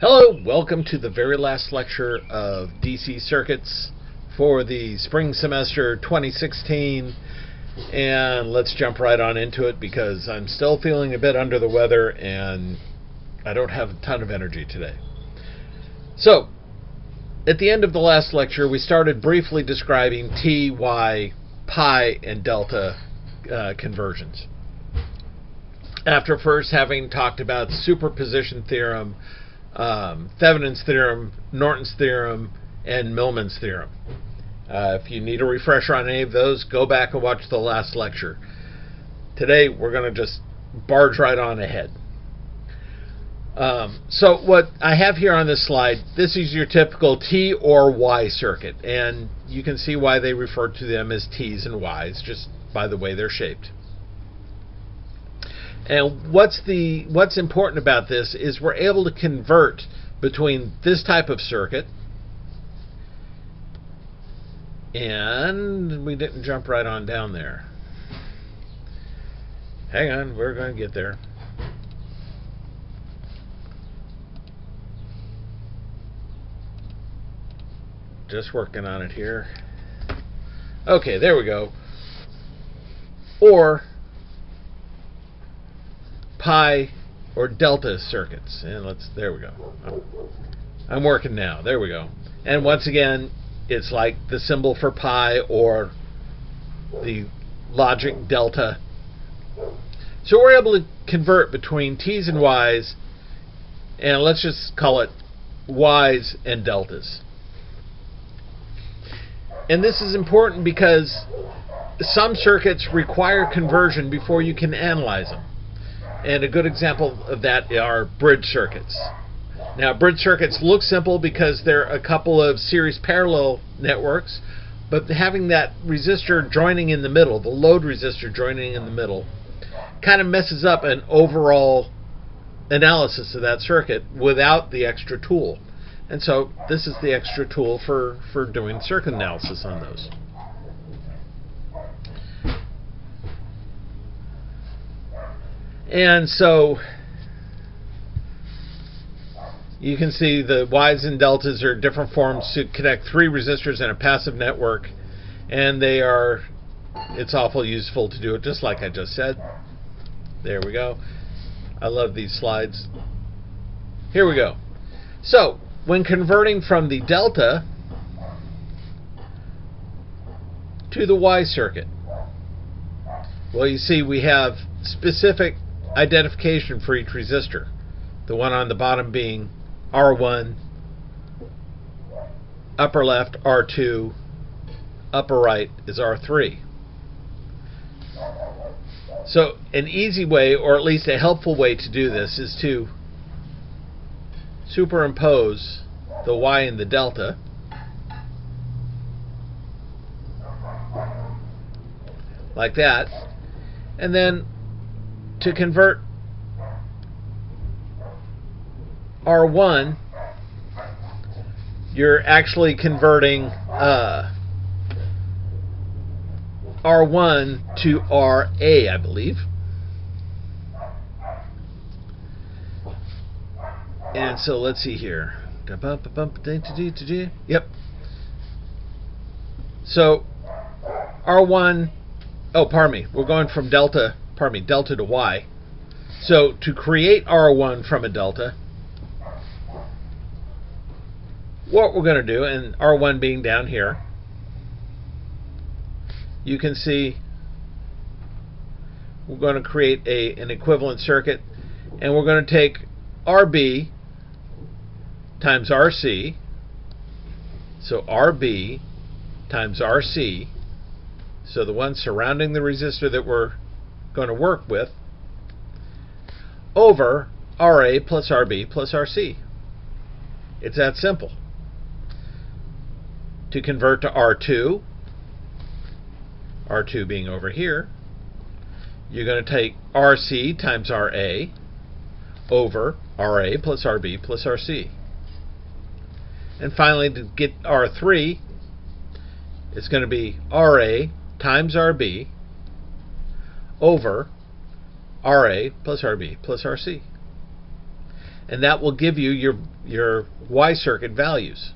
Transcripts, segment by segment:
Hello, welcome to the very last lecture of DC Circuits for the spring semester 2016. And let's jump right on into it because I'm still feeling a bit under the weather and I don't have a ton of energy today. So, at the end of the last lecture, we started briefly describing T, Y, pi, and delta conversions. After first having talked about superposition theorem, Thevenin's theorem, Norton's theorem, and Millman's theorem. If you need a refresher on any of those, go back and watch the last lecture. Today, we're going to just barge right on ahead. So what I have here on this slide, this is your typical T or Y circuit, and you can see why they refer to them as T's and Y's, just by the way they're shaped. And what's important about this is we're able to convert between this type of circuit, and we didn't jump right on down there. Hang on, we're going to get there. Just working on it here. Okay, there we go. Or pi or delta circuits, and there we go. I'm working now. There we go. And once again, it's like the symbol for pi or the logic delta. So we're able to convert between T's and Y's, and let's just call it Y's and deltas. And this is important because some circuits require conversion before you can analyze them. And a good example of that are bridge circuits. Now, bridge circuits look simple because they're a couple of series parallel networks, but having that resistor joining in the middle, the load resistor joining in the middle, kind of messes up an overall analysis of that circuit without the extra tool. And so this is the extra tool for doing circuit analysis on those. And so you can see the Y's and deltas are different forms to connect three resistors in a passive network, and it's awful useful to do it just like I just said. There we go. I love these slides. Here we go. So when converting from the delta to the Y circuit, well, you see we have specific identification for each resistor. The one on the bottom being R1, upper left R2, upper right is R3. So an easy way, or at least a helpful way to do this, is to superimpose the Y and the delta like that, and then to convert R1, you're actually converting R1 to RA, I believe. And so let's see here. Yep. So R1, we're going from delta to Y. So to create R1 from a delta, what we're going to do, and R1 being down here, you can see we're going to create an equivalent circuit, and we're going to take RB times RC, so RB times RC, so the one surrounding the resistor that we're going to work with, over RA plus RB plus RC. It's that simple. To convert to R2 being over here, you're going to take RC times RA over RA plus RB plus RC. And finally, to get R3, it's going to be RA times RB over RA plus RB plus RC. And that will give you your Y circuit values.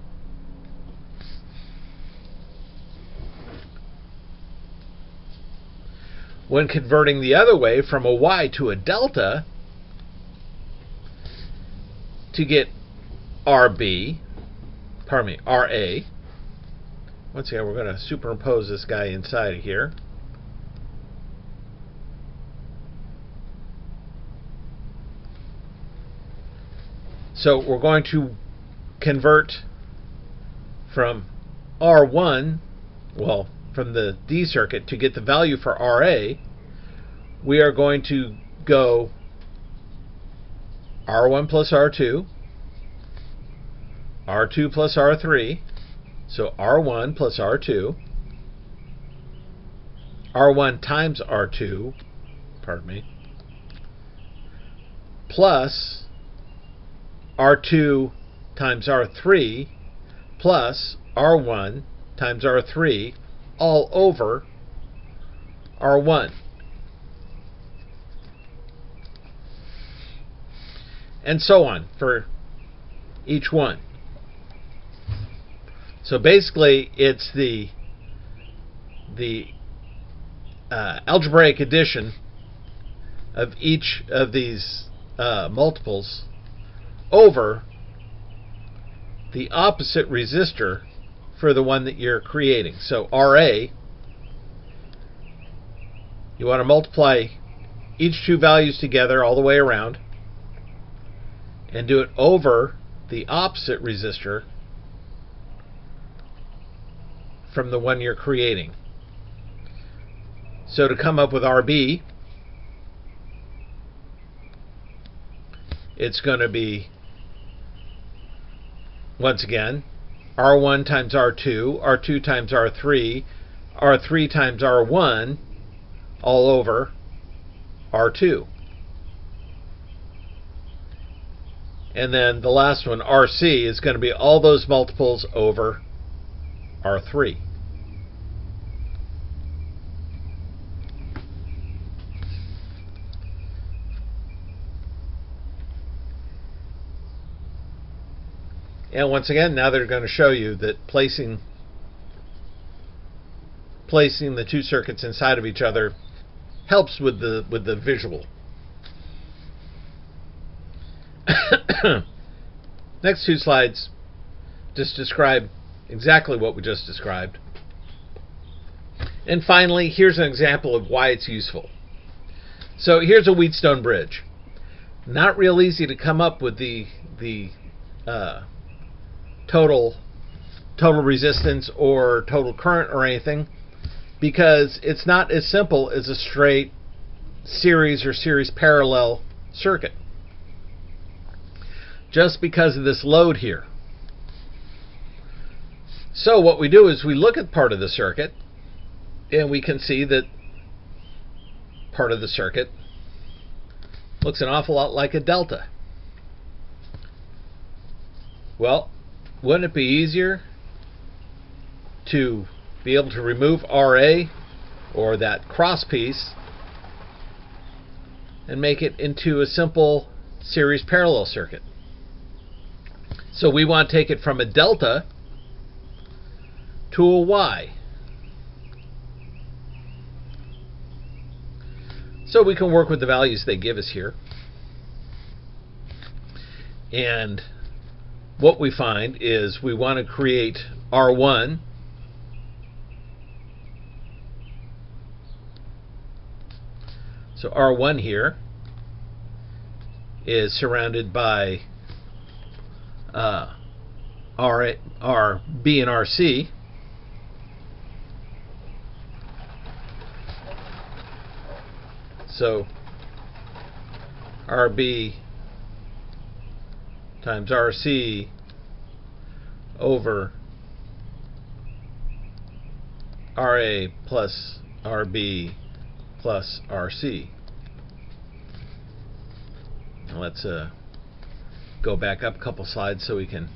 When converting the other way from a Y to a delta to get RA, once again we're going to superimpose this guy inside of here. So we're going to convert from R1, well, from the D circuit to get the value for RA. We are going to go R1 plus R2, R2 plus R3, so R1 plus R2, R1 times R2, plus R2 times R3 plus R1 times R3 all over R1. And so on for each one. So basically it's the algebraic addition of each of these multiples over the opposite resistor for the one that you're creating. So RA, you want to multiply each two values together all the way around and do it over the opposite resistor from the one you're creating. So to come up with RB, it's going to be, once again, R1 times R2, R2 times R3, R3 times R1, all over R2. And then the last one, RC, is going to be all those multiples over R3. And once again, now they're going to show you that placing the two circuits inside of each other helps with the visual. Next two slides just describe exactly what we just described. And finally, here's an example of why it's useful. So here's a Wheatstone bridge. Not real easy to come up with the total resistance or total current or anything, because it's not as simple as a straight series or series parallel circuit, just because of this load here. So what we do is we look at part of the circuit and we can see that part of the circuit looks an awful lot like a delta. Well, wouldn't it be easier to be able to remove RA, or that cross piece, and make it into a simple series parallel circuit? So we want to take it from a delta to a Y. So we can work with the values they give us here. And what we find is we want to create R1 so R1 here is surrounded by RB and RC. So RB times RC over RA plus RB plus RC. Now let's go back up a couple slides so we can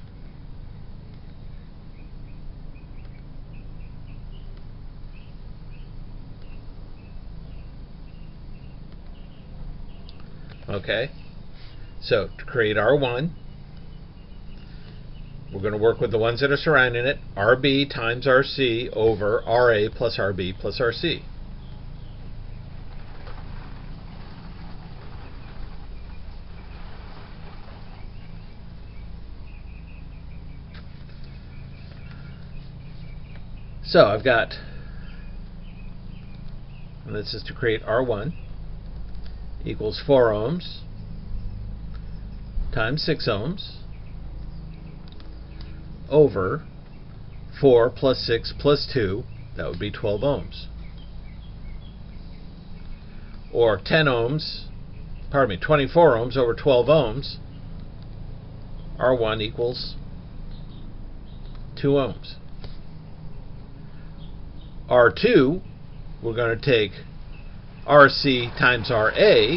okay. So to create R1, we're going to work with the ones that are surrounding it. RB times RC over RA plus RB plus RC. So I've got, and this is to create R1 equals 4 ohms times 6 ohms over 4 plus 6 plus 2, that would be 12 ohms. Or 24 ohms over 12 ohms, R1 equals 2 ohms. R2, we're going to take RC times RA,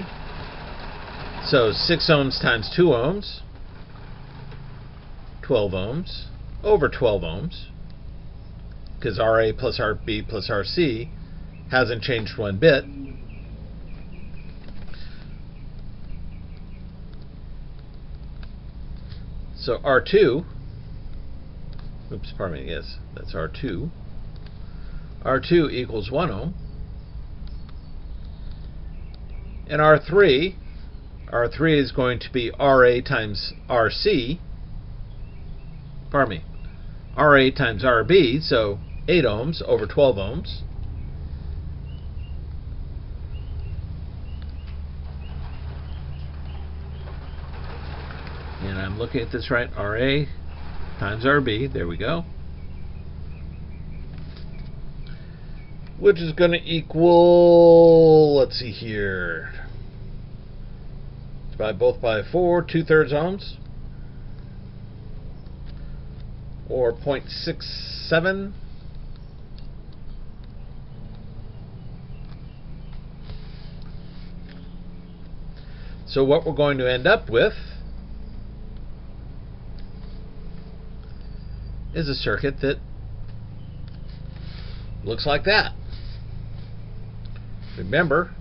so 6 ohms times 2 ohms, 12 ohms, over 12 ohms, because RA plus RB plus RC hasn't changed one bit. So R2, oops, pardon me, yes, that's R2. R2 equals 1 ohm. And R3 is going to be RA times RC, pardon me, RA times RB, so 8 ohms over 12 ohms. And I'm looking at this right, RA times RB, there we go. Which is going to equal, let's see here, divide both by 4, 2/3 ohms, or 0.67. So what we're going to end up with is a circuit that looks like that. Remember,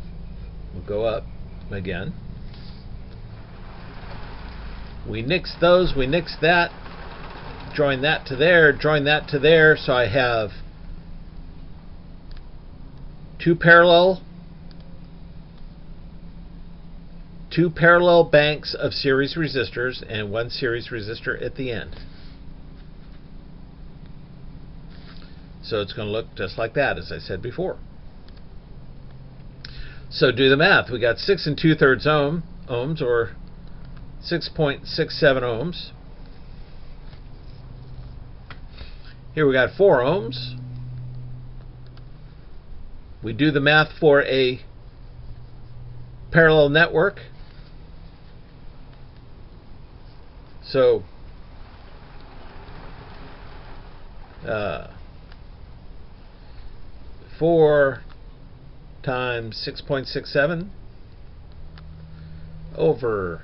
we'll go up again. We nix those, we nix that, join that to there, join that to there, so I have two parallel banks of series resistors and one series resistor at the end. So it's going to look just like that, as I said before. So do the math. We got 6 2/3 ohms, or 6.67 ohms. Here we got 4 ohms. We do the math for a parallel network. So 4 times 6.67 over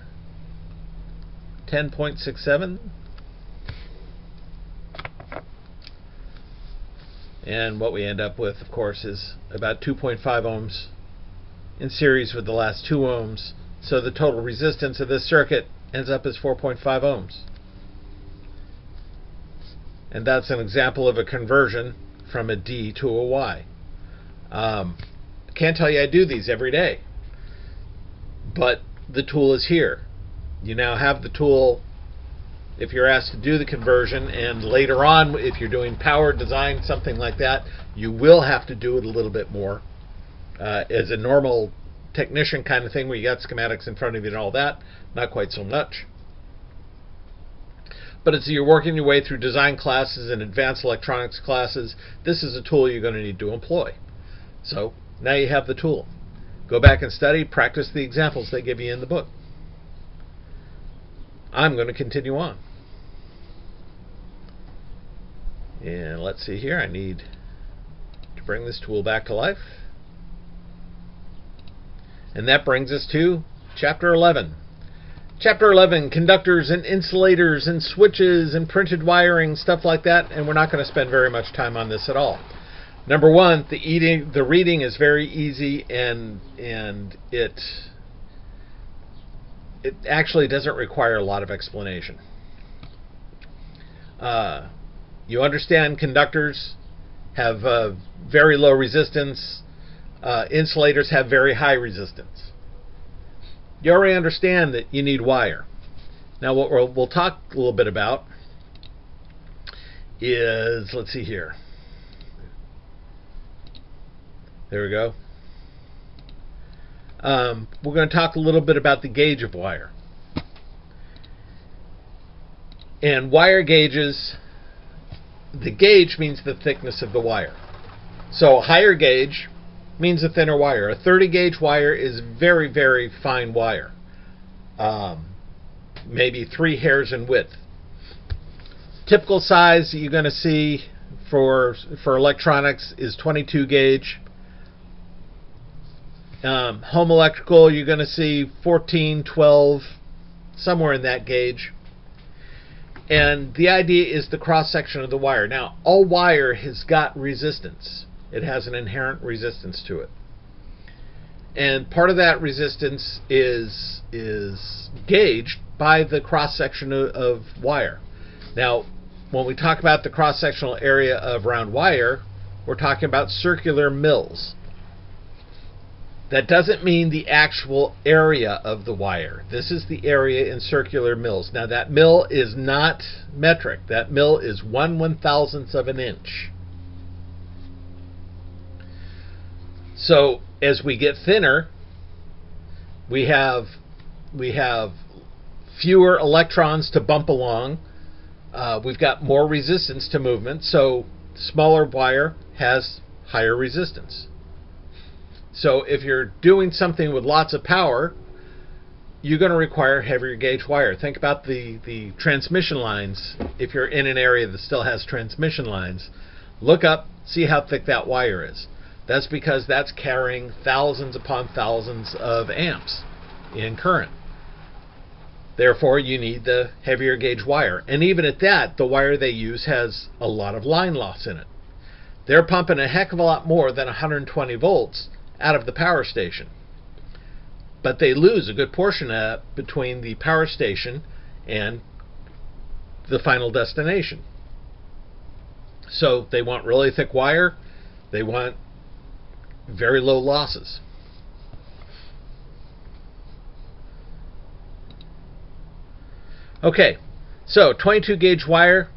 10.67, and what we end up with, of course, is about 2.5 ohms in series with the last 2 ohms, so the total resistance of this circuit ends up as 4.5 ohms. And that's an example of a conversion from a D to a Y. Can't tell you I do these every day, but the tool is here. You now have the tool if you're asked to do the conversion, and later on if you're doing power design, something like that, you will have to do it a little bit more as a normal technician kind of thing where you got schematics in front of you and all that, not quite so much. But as you're working your way through design classes and advanced electronics classes, this is a tool you're going to need to employ. So now you have the tool. Go back and study, practice the examples they give you in the book. I'm going to continue on. And let's see here, I need to bring this tool back to life. And that brings us to Chapter 11. Chapter 11, conductors and insulators and switches and printed wiring, stuff like that, and we're not going to spend very much time on this at all. Number one, the reading is very easy, and it actually doesn't require a lot of explanation. You understand conductors have very low resistance. Insulators have very high resistance. You already understand that you need wire. Now what we'll talk a little bit about is, let's see here. There we go. We're going to talk a little bit about the gauge of wire. And wire gauges, the gauge means the thickness of the wire. So a higher gauge means a thinner wire. A 30 gauge wire is very, very fine wire. Maybe 3 hairs in width. Typical size you're going to see for electronics is 22 gauge. Home electrical, you're going to see 14, 12, somewhere in that gauge. And the idea is the cross section of the wire. Now, all wire has got resistance. It has an inherent resistance to it. And part of that resistance is gauged by the cross section of wire. Now, when we talk about the cross sectional area of round wire, we're talking about circular mills. That doesn't mean the actual area of the wire. This is the area in circular mills. Now that mill is not metric. That mill is 1/1000th of an inch. So as we get thinner, we have fewer electrons to bump along. We've got more resistance to movement. So smaller wire has higher resistance. So if you're doing something with lots of power, you're going to require heavier gauge wire. Think about the transmission lines. If you're in an area that still has transmission lines, look up, see how thick that wire is. That's because that's carrying thousands upon thousands of amps in current. Therefore, you need the heavier gauge wire. And even at that, the wire they use has a lot of line loss in it. They're pumping a heck of a lot more than 120 volts out of the power station. But they lose a good portion of that between the power station and the final destination. So they want really thick wire. They want very low losses. Okay, so 22 gauge wire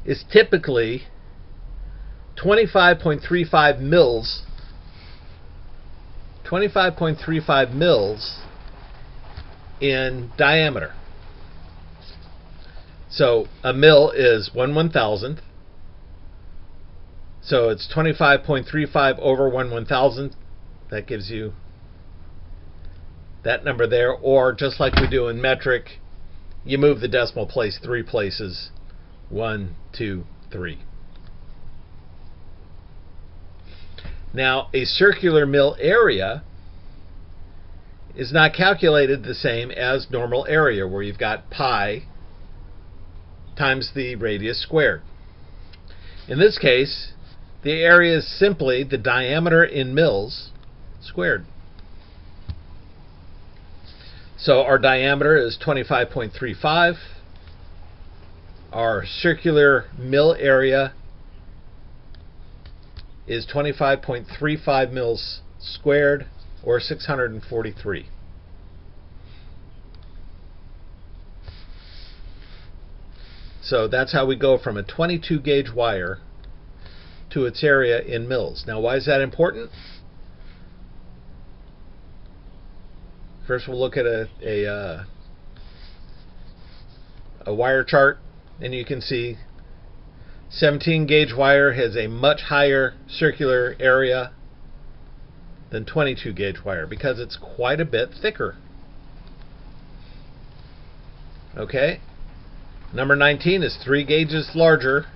is typically 25.35 mils 25.35 mils in diameter. So a mil is 1/1000th. So it's 25.35 over 1/1000th. That gives you that number there. Or just like we do in metric, you move the decimal place 3 places. 1, 2, 3. Now, a circular mill area is not calculated the same as normal area, where you've got pi times the radius squared. In this case, the area is simply the diameter in mils squared. So our diameter is 25.35. Our circular mill area is 25.35 mils squared, or 643. So that's how we go from a 22 gauge wire to its area in mils. Now, why is that important? First, we'll look at a wire chart, and you can see 17 gauge wire has a much higher circular area than 22 gauge wire because it's quite a bit thicker. Okay, number 19 is 3 gauges larger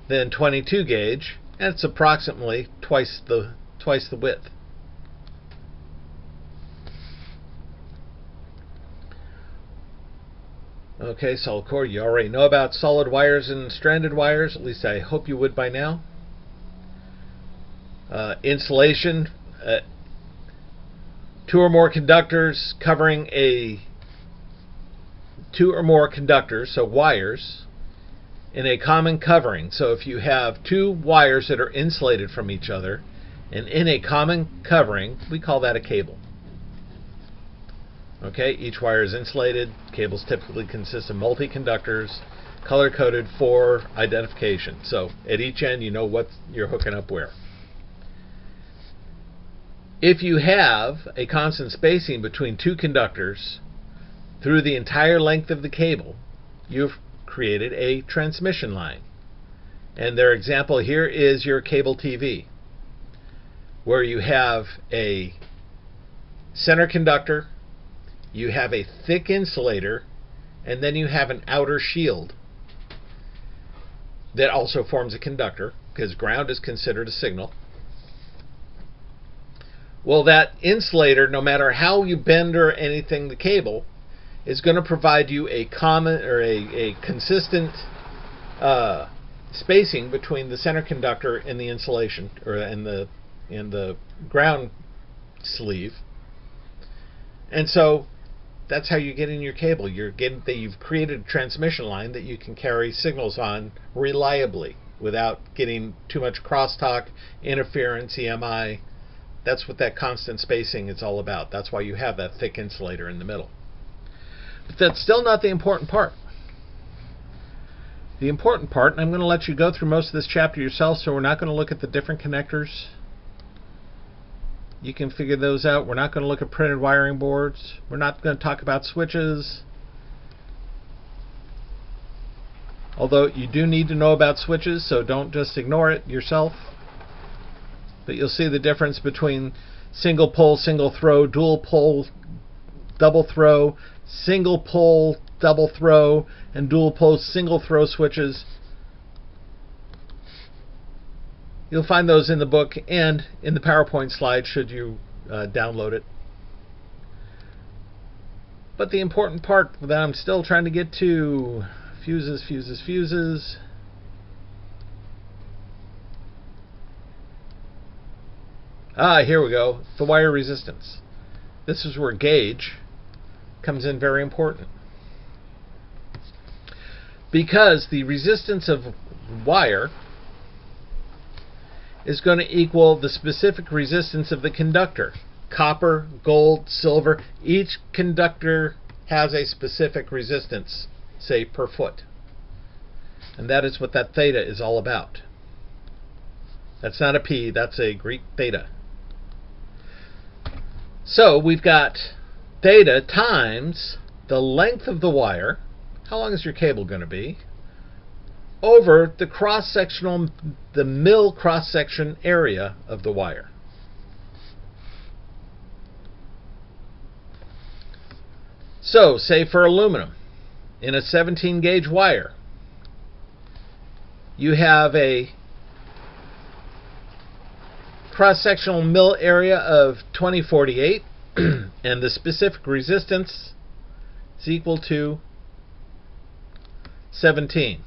than 22 gauge, and it's approximately twice the width. Okay, solid core, you already know about solid wires and stranded wires, at least I hope you would by now. Insulation, 2 or more conductors covering a two or more conductors, so wires, in a common covering. So if you have two wires that are insulated from each other and in a common covering, we call that a cable. Okay, each wire is insulated. Cables typically consist of multi-conductors, color-coded for identification. So at each end, you know what you're hooking up where. If you have a constant spacing between two conductors through the entire length of the cable, you've created a transmission line. And their example here is your cable TV, where you have a center conductor, you have a thick insulator, and then you have an outer shield that also forms a conductor, because ground is considered a signal. Well, that insulator, no matter how you bend or anything the cable, is going to provide you a common or a consistent spacing between the center conductor and the insulation, or in the ground sleeve. And so that's how you get in your cable. You've created a transmission line that you can carry signals on reliably without getting too much crosstalk, interference, EMI. That's what that constant spacing is all about. That's why you have that thick insulator in the middle. But that's still not the important part. The important part, and I'm going to let you go through most of this chapter yourself, so we're not going to look at the different connectors. You can figure those out. We're not going to look at printed wiring boards. We're not going to talk about switches. Although you do need to know about switches, so don't just ignore it yourself. But you'll see the difference between single pole, single throw, dual pole, double throw, single pole, double throw, and dual pole, single throw switches. You'll find those in the book and in the PowerPoint slide should you download it. But the important part that I'm still trying to get to, fuses, fuses, fuses. Here we go. The wire resistance. This is where gauge comes in very important. Because the resistance of wire is going to equal the specific resistance of the conductor. Copper, gold, silver, each conductor has a specific resistance, say per foot. And that is what that theta is all about. That's not a P, that's a Greek theta. So we've got theta times the length of the wire, how long is your cable going to be, over the cross-sectional, the mil cross-section area of the wire. So, say for aluminum, in a 17 gauge wire, you have a cross-sectional mil area of 2048, and the specific resistance is equal to 17.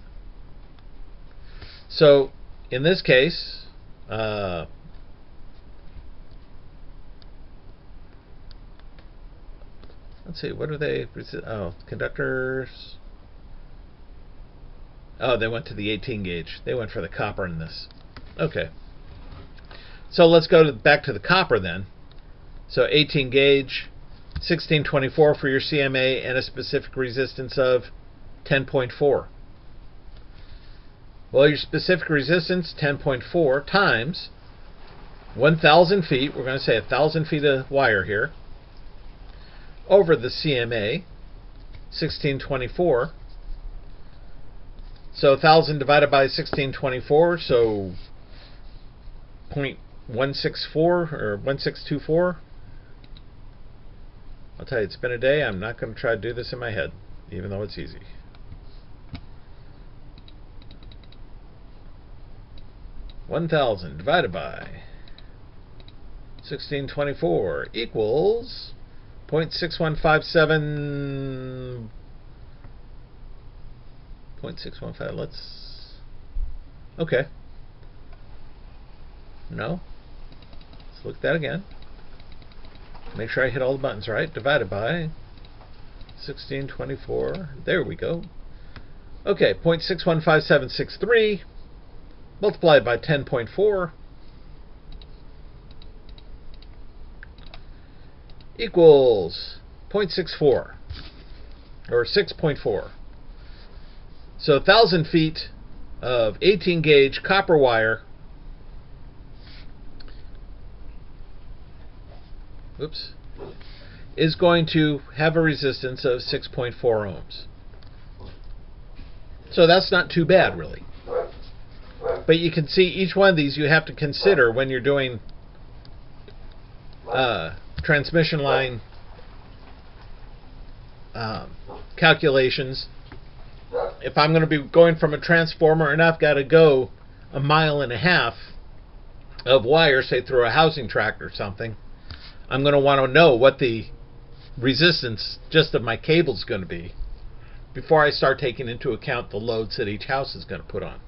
So, in this case, let's see, what are they? Oh, conductors. Oh, they went to the 18 gauge. They went for the copper in this. Okay. So let's go back to the copper then. So 18 gauge, 1624 for your CMA, and a specific resistance of 10.4. Well, your specific resistance, 10.4, times 1,000 feet, we're going to say 1,000 feet of wire here, over the CMA, 1624. So 1,000 divided by 1624, so 0.164 or 1624. I'll tell you, it's been a day. I'm not going to try to do this in my head, even though it's easy. $1,000 divided by 1624 equals 0.6157. 0.615. Let's. Okay. No. Let's look at that again. Make sure I hit all the buttons right. Divided by 1624. There we go. Okay, 0.615763 multiplied by 10.4 equals 0.64 or 6.4. So 1,000 feet of 18 gauge copper wire is going to have a resistance of 6.4 ohms. So that's not too bad, really. But you can see each one of these you have to consider when you're doing transmission line calculations. If I'm going to be going from a transformer and I've got to go 1.5 miles of wire, say through a housing tract or something, I'm going to want to know what the resistance just of my cable is going to be before I start taking into account the loads that each house is going to put on.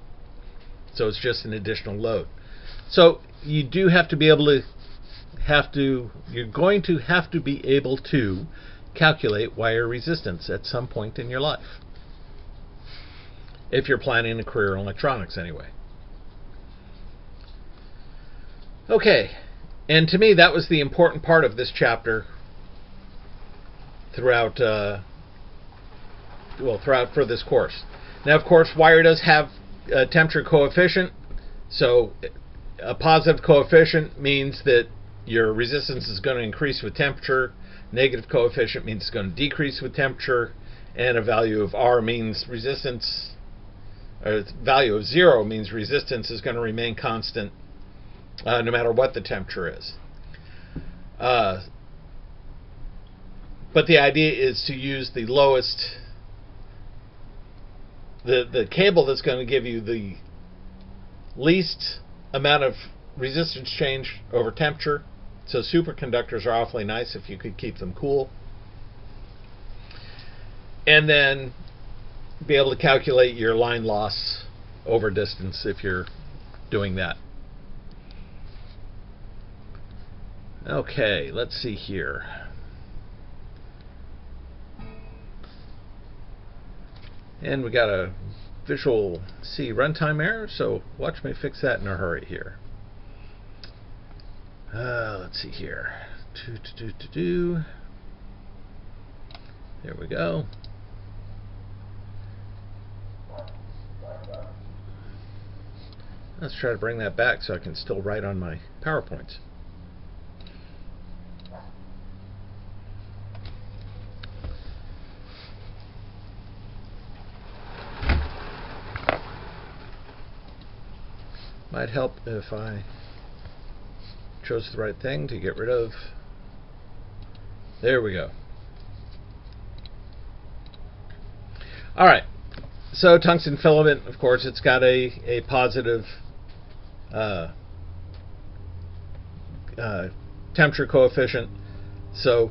So it's just an additional load. So you do have to be able to you're going to have to be able to calculate wire resistance at some point in your life, if you're planning a career in electronics anyway. Okay, and to me that was the important part of this chapter throughout for this course. Now, of course, wire does have a temperature coefficient, so a positive coefficient means that your resistance is going to increase with temperature. Negative coefficient means it's going to decrease with temperature, and a value of R means resistance, or value of 0 means resistance is going to remain constant no matter what the temperature is. But the idea is to use the lowest, the cable that's going to give you the least amount of resistance change over temperature. So superconductors are awfully nice if you could keep them cool. And then be able to calculate your line loss over distance if you're doing that. Okay, let's see here. And we got a Visual C runtime error, so watch me fix that in a hurry here. Let's see here. There we go. Let's try to bring that back so I can still write on my PowerPoints. Might help if I chose the right thing to get rid of. There we go. Alright, so tungsten filament, of course, it's got a positive temperature coefficient, so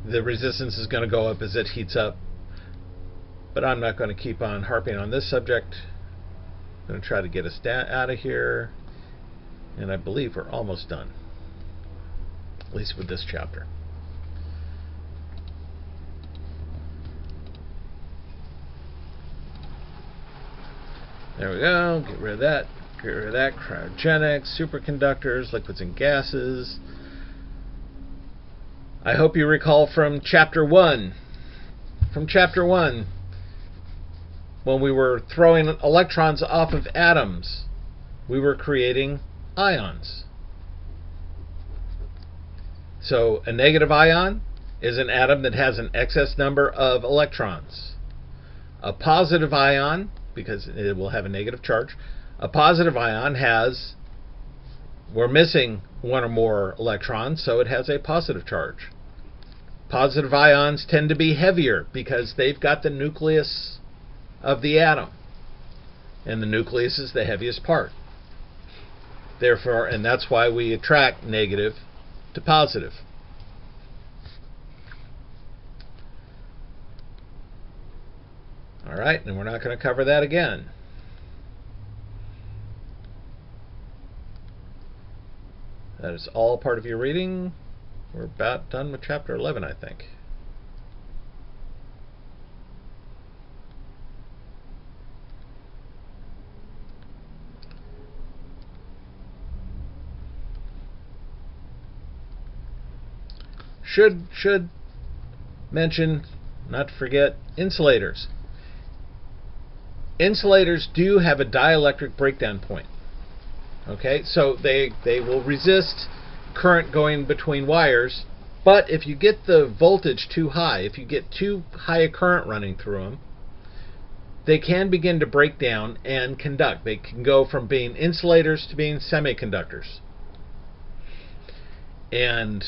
the resistance is going to go up as it heats up. But I'm not going to keep on harping on this subject. I'm going to try to get us out of here, and I believe we're almost done, at least with this chapter. There we go. Get rid of that. Get rid of that. Cryogenics, superconductors, liquids and gases. I hope you recall from chapter 1. From chapter 1, when we were throwing electrons off of atoms, we were creating ions. So a negative ion is an atom that has an excess number of electrons. A positive ion, because it will have a negative charge, a positive ion has, we're missing one or more electrons, so it has a positive charge. Positive ions tend to be heavier because they've got the nucleus of the atom, and the nucleus is the heaviest part. Therefore, and that's why we attract negative to positive. All right, and we're not going to cover that again. That is all part of your reading. We're about done with chapter 11, I think. should mention, not to forget, insulators. Insulators do have a dielectric breakdown point. Okay, so they will resist current going between wires, but if you get the voltage too high, if you get too high a current running through them, they can begin to break down and conduct. They can go from being insulators to being semiconductors. And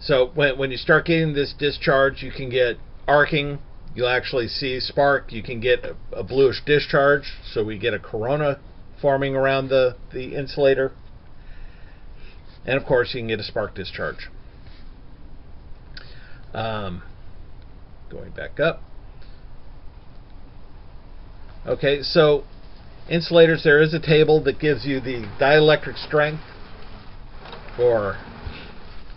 so when you start getting this discharge, you can get arcing. You'll actually see spark. You can get a bluish discharge, so we get a corona forming around the insulator. And of course, you can get a spark discharge. Going back up. Okay, so insulators, there is a table that gives you the dielectric strength or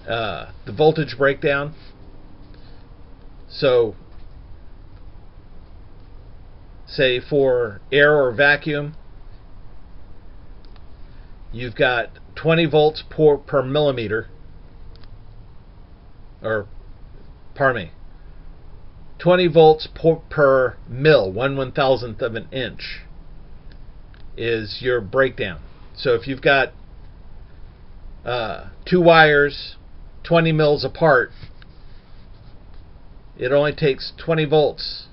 the voltage breakdown. So, say for air or vacuum, you've got 20 volts per millimeter, or pardon me, 20 volts per mil, 1/1000th of an inch is your breakdown. So if you've got two wires 20 mils apart, it only takes 20 volts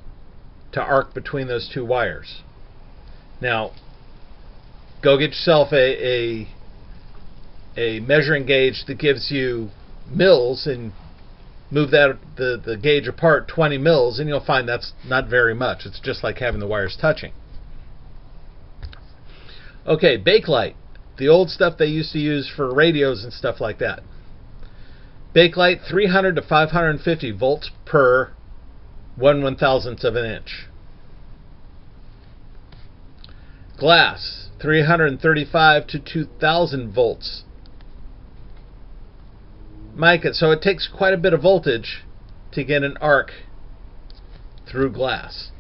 to arc between those two wires. Now, go get yourself a measuring gauge that gives you mils and move the gauge apart 20 mils, and you'll find that's not very much. It's just like having the wires touching. Okay, Bakelite, the old stuff they used to use for radios and stuff like that. Bakelite, 300 to 550 volts per 1/1000th of an inch. Glass, 335 to 2000 volts. Mica, so it takes quite a bit of voltage to get an arc through glass.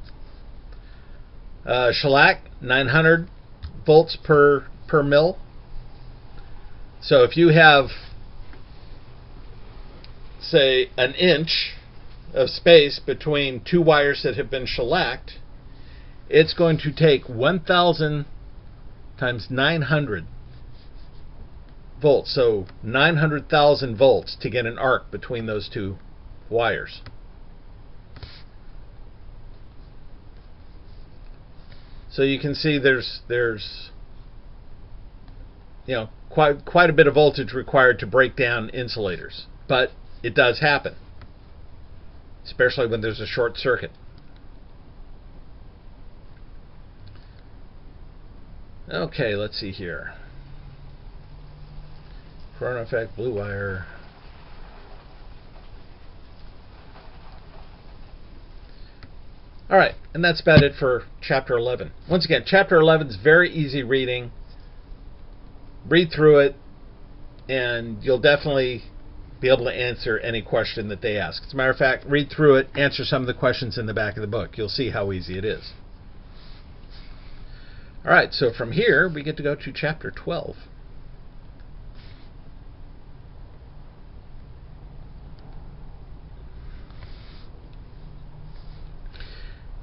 Shellac, 900 volts per mil. So if you have, say, an inch of space between two wires that have been shellacked, it's going to take 1000 times 900 volts, so 900,000 volts to get an arc between those two wires. So you can see there's you know, quite a bit of voltage required to break down insulators, but it does happen, especially when there's a short circuit. Okay, let's see here. Corona effect, blue wire. Alright, and that's about it for Chapter 11. Once again, Chapter 11 is very easy reading. Read through it, and you'll definitely be able to answer any question that they ask. As a matter of fact, read through it, answer some of the questions in the back of the book. You'll see how easy it is. Alright, so from here, we get to go to Chapter 12.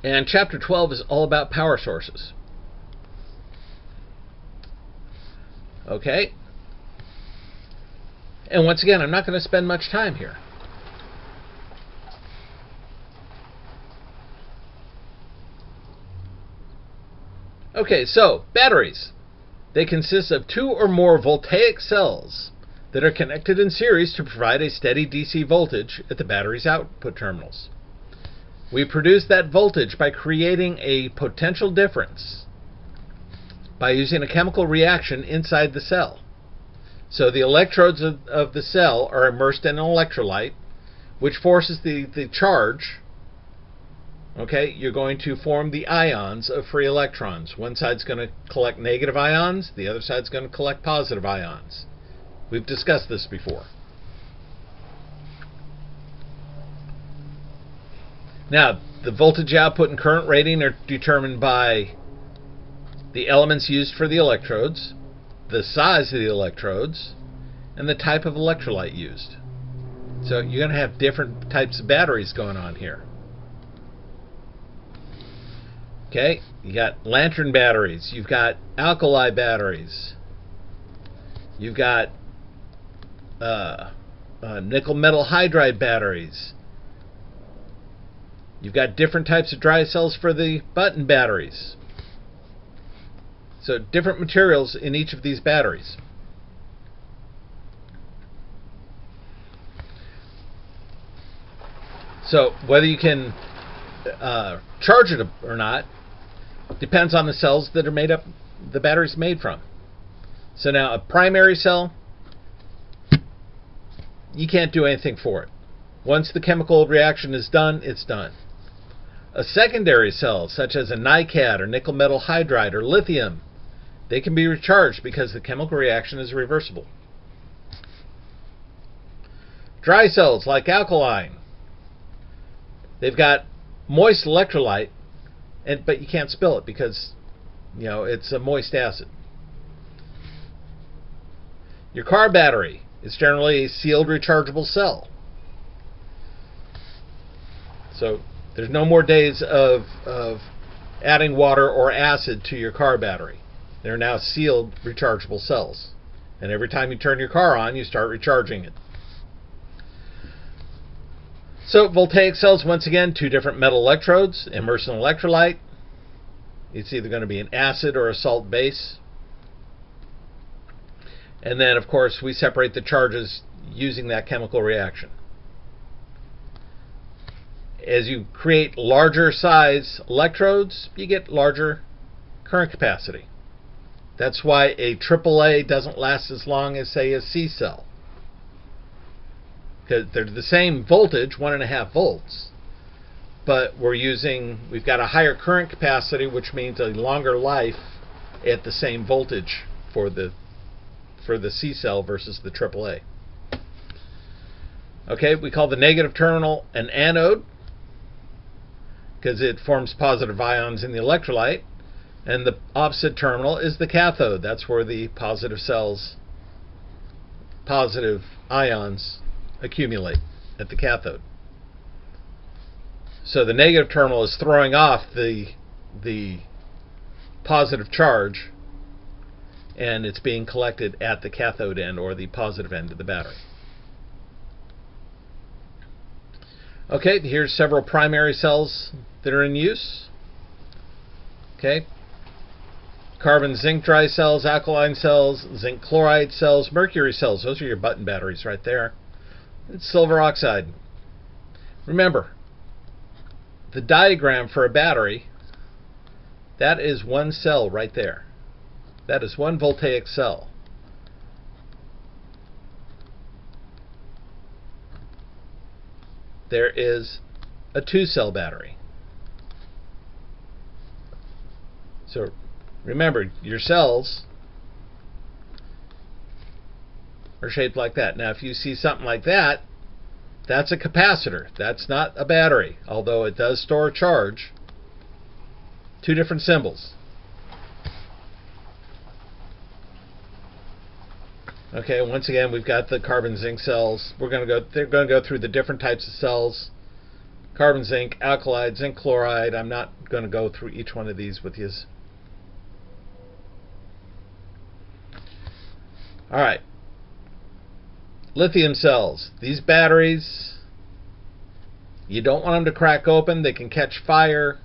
And Chapter 12 is all about power sources. Okay? And once again, I'm not going to spend much time here. Okay, so batteries. They consist of two or more voltaic cells that are connected in series to provide a steady DC voltage at the battery's output terminals. We produce that voltage by creating a potential difference by using a chemical reaction inside the cell. So the electrodes of the cell are immersed in an electrolyte, which forces the charge. Okay, you're going to form the ions of free electrons. One side's going to collect negative ions, the other side's going to collect positive ions. We've discussed this before. Now, the voltage output and current rating are determined by the elements used for the electrodes, the size of the electrodes, and the type of electrolyte used. So you're going to have different types of batteries going on here. Okay, you got lantern batteries, you've got alkali batteries, you've got nickel metal hydride batteries, you've got different types of dry cells for the button batteries. So different materials in each of these batteries. So whether you can charge it or not depends on the cells that are made up, the battery's made from. So now a primary cell, you can't do anything for it. Once the chemical reaction is done, it's done. A secondary cell, such as a NiCad or nickel metal hydride or lithium, they can be recharged because the chemical reaction is reversible. Dry cells like alkaline, they've got moist electrolyte, but you can't spill it because, you know, it's a moist acid. Your car battery is generally a sealed rechargeable cell. So there's no more days of adding water or acid to your car battery. They're now sealed rechargeable cells. And every time you turn your car on, you start recharging it. So voltaic cells, once again, two different metal electrodes, immersed in electrolyte. It's either going to be an acid or a salt base. And then, of course, we separate the charges using that chemical reaction. As you create larger size electrodes, you get larger current capacity. That's why a AAA doesn't last as long as, say, a C cell. Because they're the same voltage, 1.5 volts, but we've got a higher current capacity, which means a longer life at the same voltage for the C cell versus the AAA. Okay, we call the negative terminal an anode because it forms positive ions in the electrolyte, and the opposite terminal is the cathode. That's where the positive ions accumulate at the cathode. So the negative terminal is throwing off the positive charge, and it's being collected at the cathode end, or the positive end of the battery. Okay, here's several primary cells that are in use. Okay, carbon zinc dry cells, alkaline cells, zinc chloride cells, mercury cells. Those are your button batteries right there. It's silver oxide. Remember, the diagram for a battery, that is one cell right there. That is one voltaic cell. There is a 2-cell battery. So remember, your cells are shaped like that. Now, if you see something like that, that's a capacitor. That's not a battery, although it does store charge. Two different symbols. Okay, once again, we've got the carbon zinc cells. They're going to go through the different types of cells. Carbon zinc, alkali, zinc chloride. I'm not going to go through each one of these with you. All right. Lithium cells. These batteries, you don't want them to crack open. They can catch fire.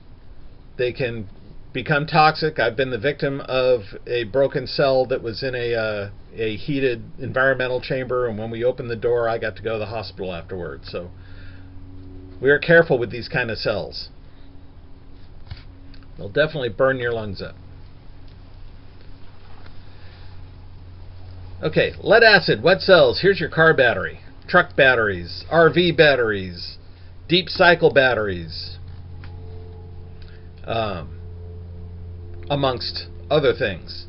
They can become toxic. I've been the victim of a broken cell that was in a heated environmental chamber, and when we opened the door, I got to go to the hospital afterwards. So we are careful with these kind of cells. They'll definitely burn your lungs up. Okay, lead acid, wet cells. Here's your car battery, truck batteries, RV batteries, deep cycle batteries, amongst other things.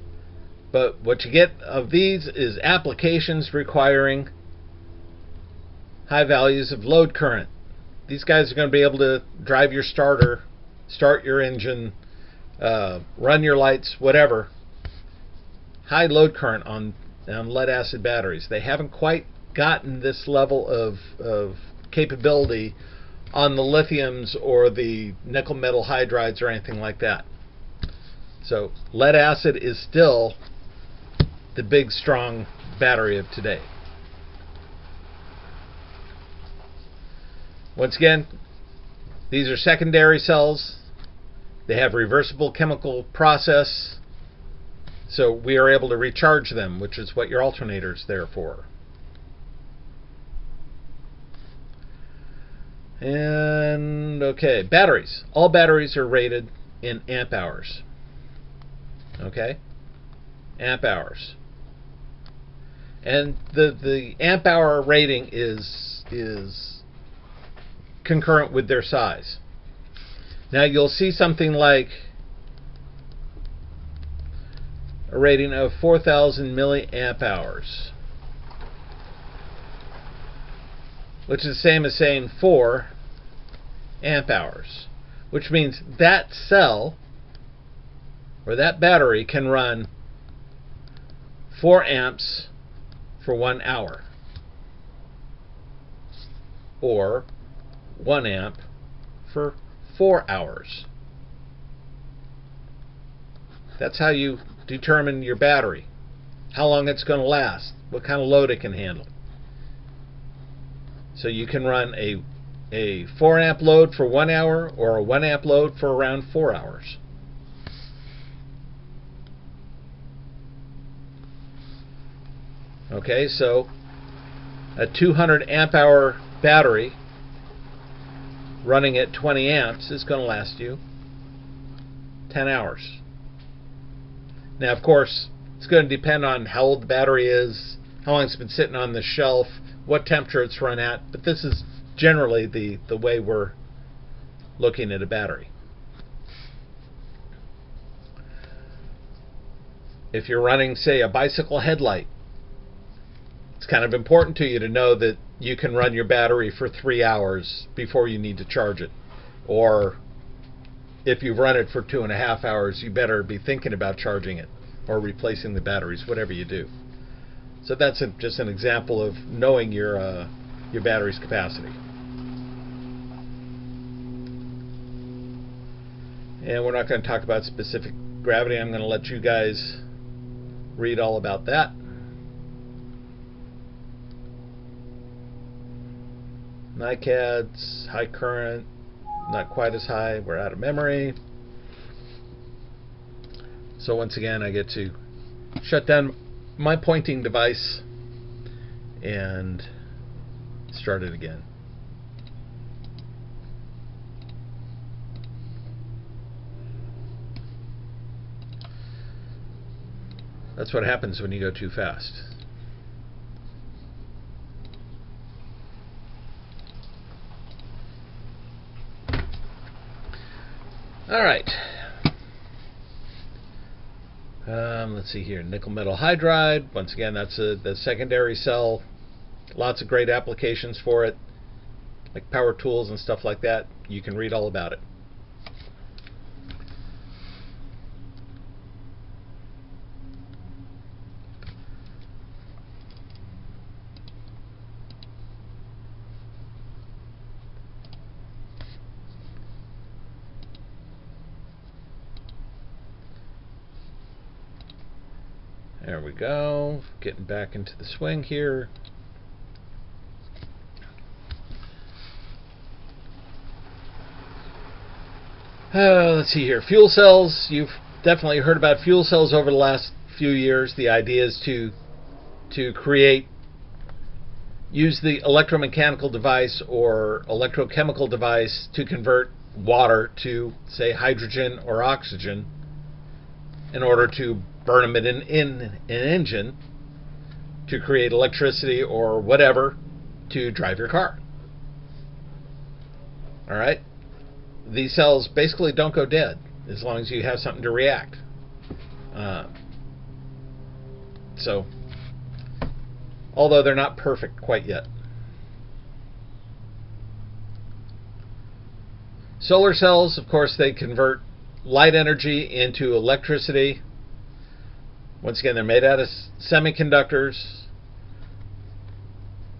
But what you get of these is applications requiring high values of load current. These guys are going to be able to drive your starter, start your engine, run your lights, whatever. High load current on lead acid batteries. They haven't quite gotten this level of capability on the lithiums or the nickel metal hydrides or anything like that. So lead acid is still the big strong battery of today. Once again, these are secondary cells. They have reversible chemical process, so we are able to recharge them, which is what your alternator is there for. And okay, batteries. All batteries are rated in amp hours. Okay? Amp hours. And the amp hour rating is concurrent with their size. Now you'll see something like a rating of 4,000 milliamp hours, which is the same as saying 4 amp hours, which means that cell or that battery can run 4 amps for 1 hour, or 1 amp for 4 hours. That's how you determine your battery, how long it's going to last, what kind of load it can handle. So you can run a 4 amp load for 1 hour or a 1 amp load for around 4 hours. Okay, so a 200 amp hour battery running at 20 amps is going to last you 10 hours. Now, of course, it's going to depend on how old the battery is, how long it's been sitting on the shelf, what temperature it's run at, but this is generally the way we're looking at a battery. If you're running, say, a bicycle headlight, it's kind of important to you to know that you can run your battery for 3 hours before you need to charge it. Or if you've run it for 2.5 hours, you better be thinking about charging it or replacing the batteries, whatever you do. So that's just an example of knowing your battery's capacity. And we're not going to talk about specific gravity. I'm going to let you guys read all about that. NiCads, high current, not quite as high, we're out of memory. So once again, I get to shut down my pointing device and start it again. That's what happens when you go too fast. All right. Let's see here. Nickel metal hydride. Once again, that's the secondary cell. Lots of great applications for it, like power tools and stuff like that. You can read all about it. There we go. Getting back into the swing here. Let's see here. Fuel cells. You've definitely heard about fuel cells over the last few years. The idea is to use the electromechanical device or electrochemical device to convert water to, say, hydrogen or oxygen in order to burn them in an engine to create electricity or whatever to drive your car. All right? These cells basically don't go dead as long as you have something to react. So, although they're not perfect quite yet. Solar cells, of course, they convert light energy into electricity. Once again, they're made out of semiconductors.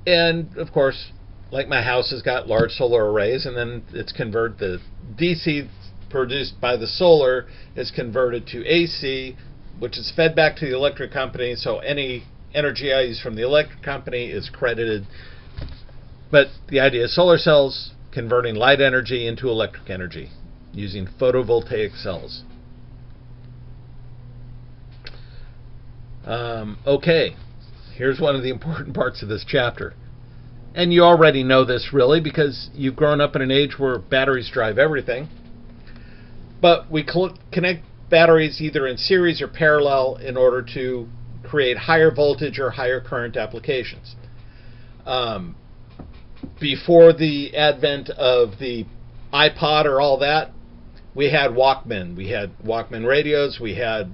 And, of course, like my house has got large solar arrays, and then it's converted, the DC produced by the solar is converted to AC, which is fed back to the electric company, so any energy I use from the electric company is credited. But the idea is solar cells converting light energy into electric energy using photovoltaic cells. Okay, here's one of the important parts of this chapter. And you already know this really because you've grown up in an age where batteries drive everything. But we connect batteries either in series or parallel in order to create higher voltage or higher current applications. Before the advent of the iPod or all that, we had Walkman. We had Walkman radios. We had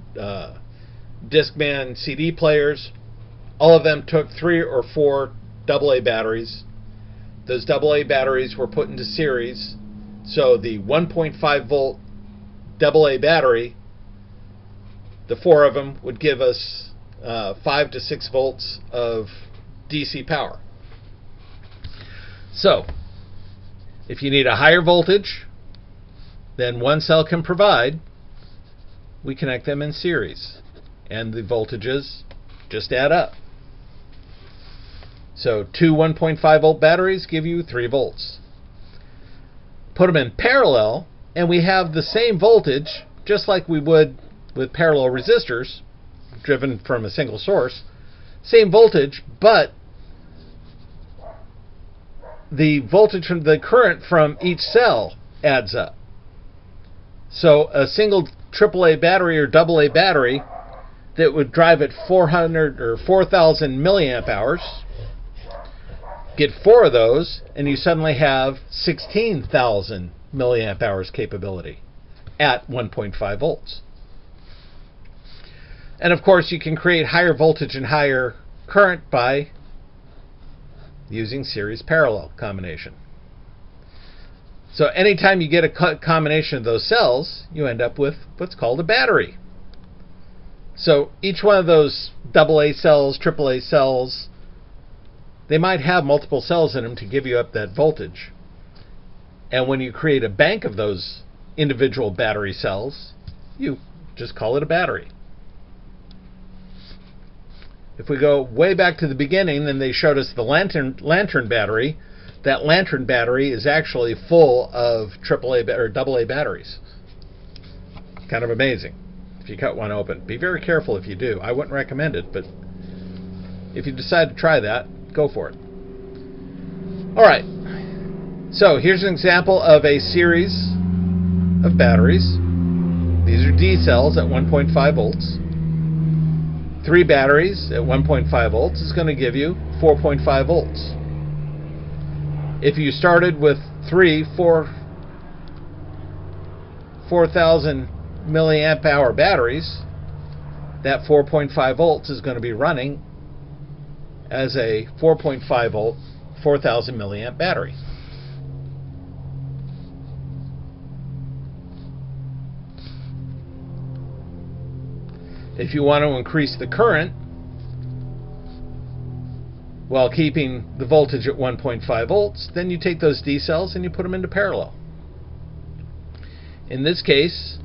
Discman CD players. All of them took 3 or 4 AA batteries. Those AA batteries were put into series. So the 1.5 volt AA battery, the 4 of them would give us 5 to 6 volts of DC power. So, if you need a higher voltage than one cell can provide, we connect them in series, and the voltages just add up. So 2 1.5 volt batteries give you 3 volts. Put them in parallel, and we have the same voltage, just like we would with parallel resistors, driven from a single source. Same voltage, but the voltage from the current from each cell adds up. So a single AAA battery or AA battery that would drive at 400 or 4,000 milliamp hours, get 4 of those, and you suddenly have 16,000 milliamp hours capability at 1.5 volts. And of course, you can create higher voltage and higher current by using series parallel combination. So anytime you get a combination of those cells, you end up with what's called a battery. So each one of those AA cells, AAA cells, they might have multiple cells in them to give you up that voltage. And when you create a bank of those individual battery cells, you just call it a battery. If we go way back to the beginning, then they showed us the lantern battery. That lantern battery is actually full of AAA or AA batteries. Kind of amazing if you cut one open. Be very careful if you do. I wouldn't recommend it, but if you decide to try that, go for it. All right. So here's an example of a series of batteries. These are D cells at 1.5 volts. 3 batteries at 1.5 volts is going to give you 4.5 volts. If you started with 4,000 milliamp hour batteries, that 4.5 volts is going to be running as a 4.5 volt, 4,000 milliamp battery. If you want to increase the current while keeping the voltage at 1.5 volts, then you take those D cells and you put them into parallel. In this case,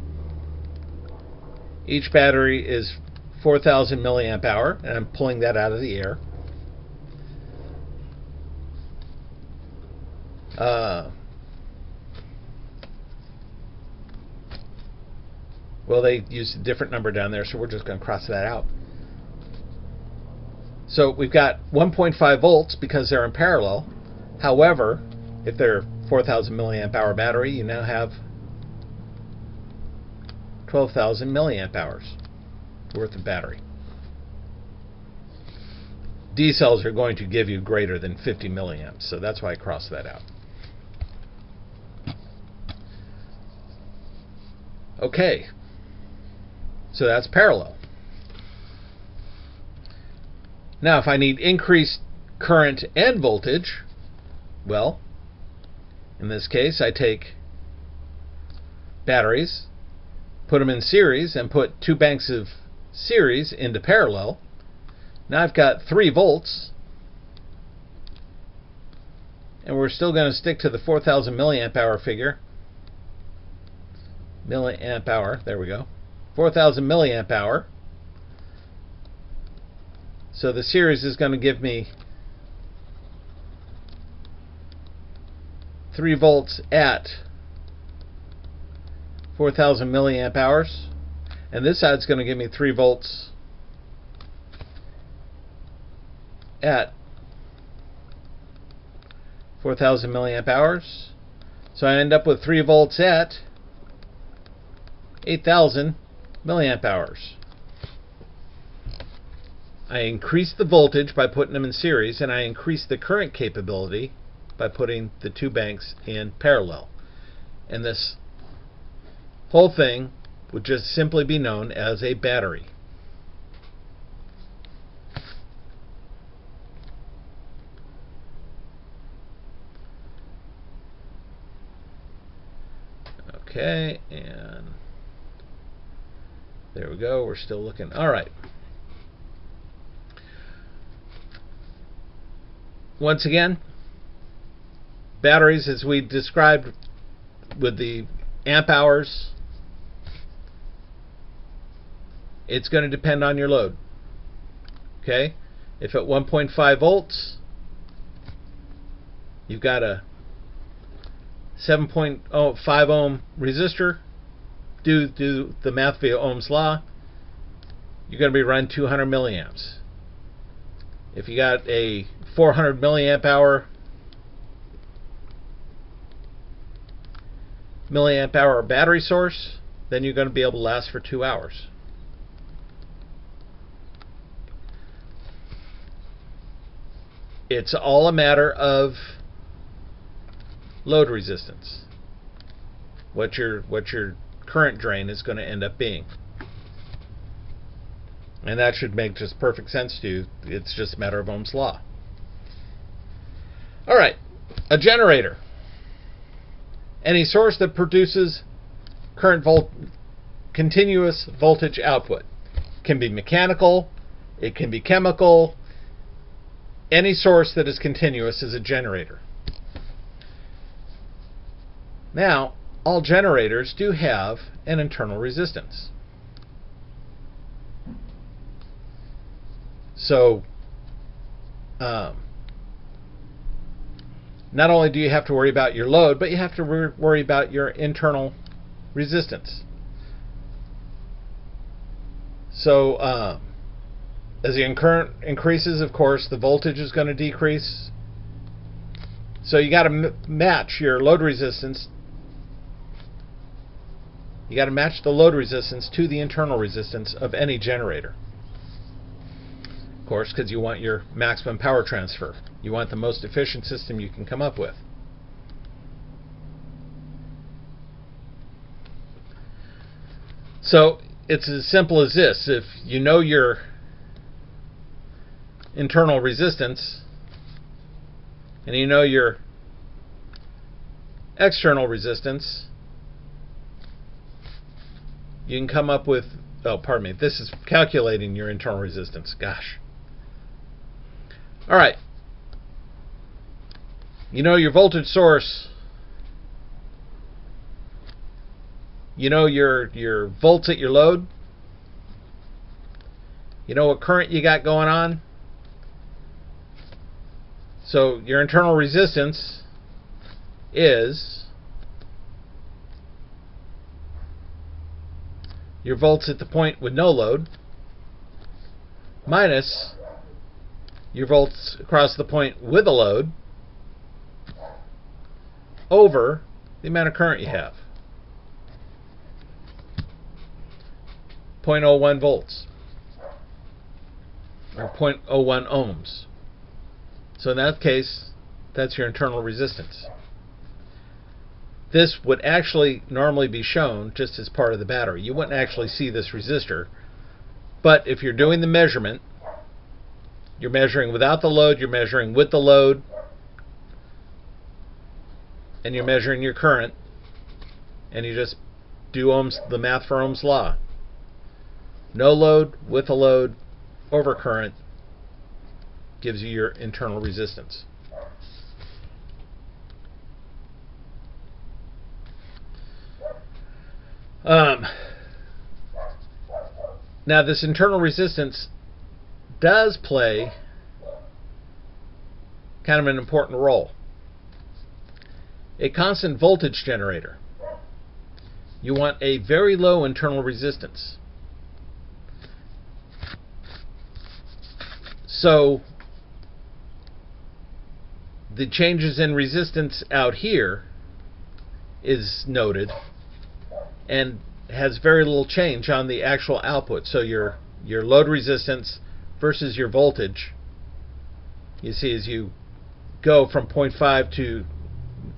each battery is 4,000 milliamp hour, and I'm pulling that out of the air. Well, they used a different number down there, so we're just going to cross that out. So we've got 1.5 volts because they're in parallel. However, if they're 4,000 milliamp hour battery, you now have 12,000 milliamp hours worth of battery. D cells are going to give you greater than 50 milliamps, so that's why I crossed that out. Okay. So that's parallel. Now, if I need increased current and voltage, well, in this case, I take batteries, put them in series, and put 2 banks of series into parallel. Now I've got 3 volts, and we're still going to stick to the 4,000 milliamp hour figure. Milliamp hour, there we go. 4,000 milliamp hour. So the series is going to give me 3 volts at 4,000 milliamp hours, and this side's going to give me 3 volts at 4,000 milliamp hours. So I end up with 3 volts at 8,000 milliamp hours. I increase the voltage by putting them in series, and I increase the current capability by putting the 2 banks in parallel. And this whole thing would just simply be known as a battery. Okay, and there we go. We're still looking. All right. Once again, batteries, as we described with the amp hours, it's going to depend on your load. Okay? If at 1.5 volts, you've got a 7.5 ohm resistor, do the math via Ohm's law, you're going to be running 200 milliamps. If you got a 400 milliamp hour battery source, then you're going to be able to last for 2 hours. It's all a matter of load resistance. What your current drain is going to end up being. And that should make just perfect sense to you. It's just a matter of Ohm's law. Alright, a generator. Any source that produces continuous voltage output. It can be mechanical, it can be chemical. Any source that is continuous is a generator. Now, all generators do have an internal resistance. So, not only do you have to worry about your load, but you have to worry about your internal resistance. So, as the current increases, of course, the voltage is going to decrease. So you got to match your load resistance. You got to match the load resistance to the internal resistance of any generator. Of course, because you want your maximum power transfer. You want the most efficient system you can come up with. So it's as simple as this. If you know your internal resistance and you know your external resistance, you can come up with, oh, pardon me, this is calculating your internal resistance. Gosh. All right. You know your voltage source. You know your volts at your load. You know what current you got going on. So your internal resistance is your volts at the point with no load minus your volts across the point with a load over the amount of current you have. 0.01 volts or 0.01 ohms. So in that case, that's your internal resistance. This would actually normally be shown just as part of the battery. You wouldn't actually see this resistor, but if you're doing the measurement, you're measuring without the load, you're measuring with the load, and you're measuring your current, and you just do the math for Ohm's law. No load, with a load, overcurrent gives you your internal resistance. Now this internal resistance does play kind of an important role. A constant voltage generator, you want a very low internal resistance. So the changes in resistance out here is noted and has very little change on the actual output. So your load resistance versus your voltage, you see as you go from 0.5 to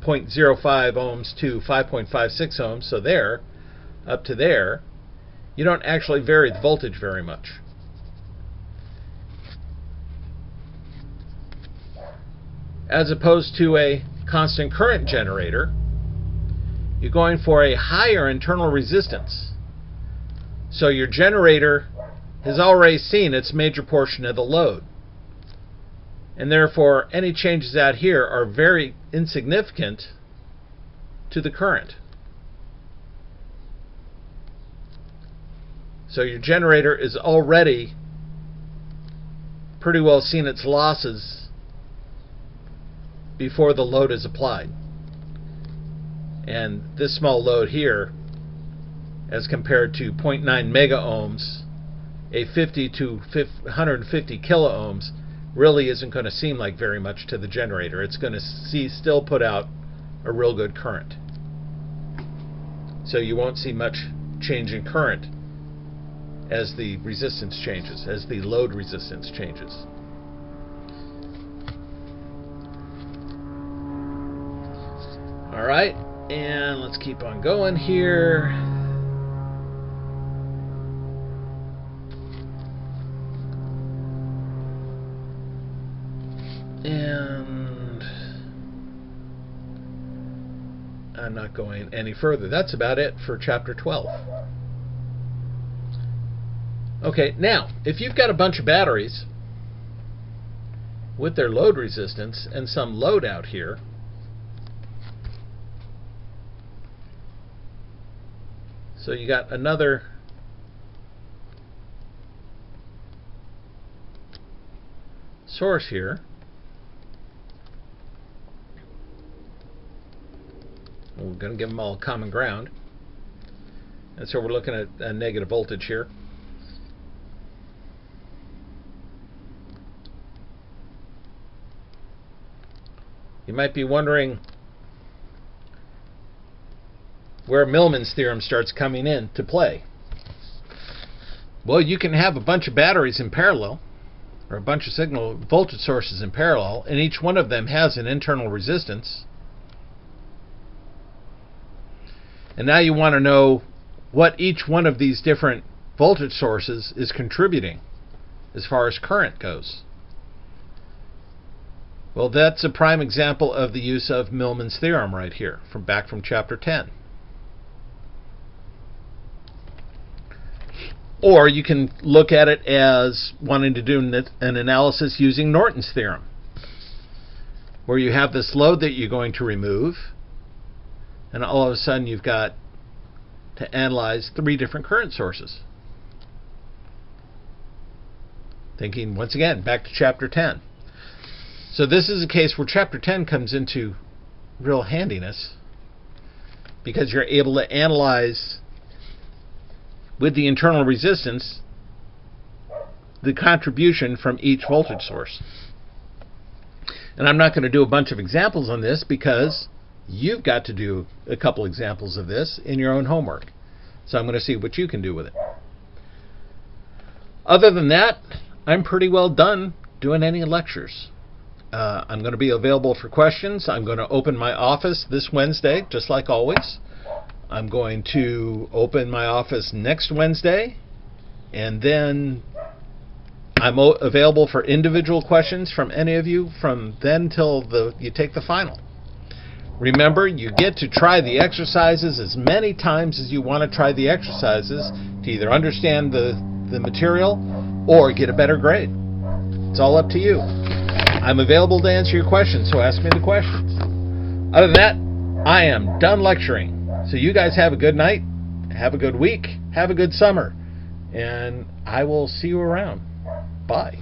0.05 ohms to 5.56 ohms, so there, up to there, you don't actually vary the voltage very much. As opposed to a constant current generator, you're going for a higher internal resistance. So your generator has already seen its major portion of the load. And therefore, any changes out here are very insignificant to the current. So your generator is already pretty well seen its losses before the load is applied. And this small load here, as compared to 0.9 mega ohms, a 50 to 150 kilo ohms, really isn't going to seem like very much to the generator. It's going to still put out a real good current. So you won't see much change in current as the resistance changes, as the load resistance changes. All right, and let's keep on going here. And I'm not going any further. That's about it for chapter 12. Okay, now, if you've got a bunch of batteries with their load resistance and some load out here, so you got another source here. We're going to give them all common ground. And so we're looking at a negative voltage here. You might be wondering where Millman's theorem starts coming in to play. Well, you can have a bunch of batteries in parallel, or a bunch of signal voltage sources in parallel, and each one of them has an internal resistance. And now you want to know what each one of these different voltage sources is contributing as far as current goes. Well, that's a prime example of the use of Millman's theorem right here, back from chapter 10. Or you can look at it as wanting to do an analysis using Norton's theorem, where you have this load that you're going to remove, and all of a sudden you've got to analyze 3 different current sources. Thinking, once again, back to chapter 10. So this is a case where chapter 10 comes into real handiness, because you're able to analyze with the internal resistance the contribution from each voltage source. And I'm not going to do a bunch of examples on this because you've got to do a couple examples of this in your own homework. So I'm going to see what you can do with it. Other than that, I'm pretty well done doing any lectures. I'm going to be available for questions. I'm going to open my office this Wednesday, just like always. I'm going to open my office next Wednesday, and then I'm available for individual questions from any of you from then till you take the final. Remember, you get to try the exercises as many times as you want to try the exercises to either understand the the material or get a better grade. It's all up to you. I'm available to answer your questions, so ask me the questions. Other than that, I am done lecturing. So you guys have a good night, have a good week, have a good summer, and I will see you around. Bye.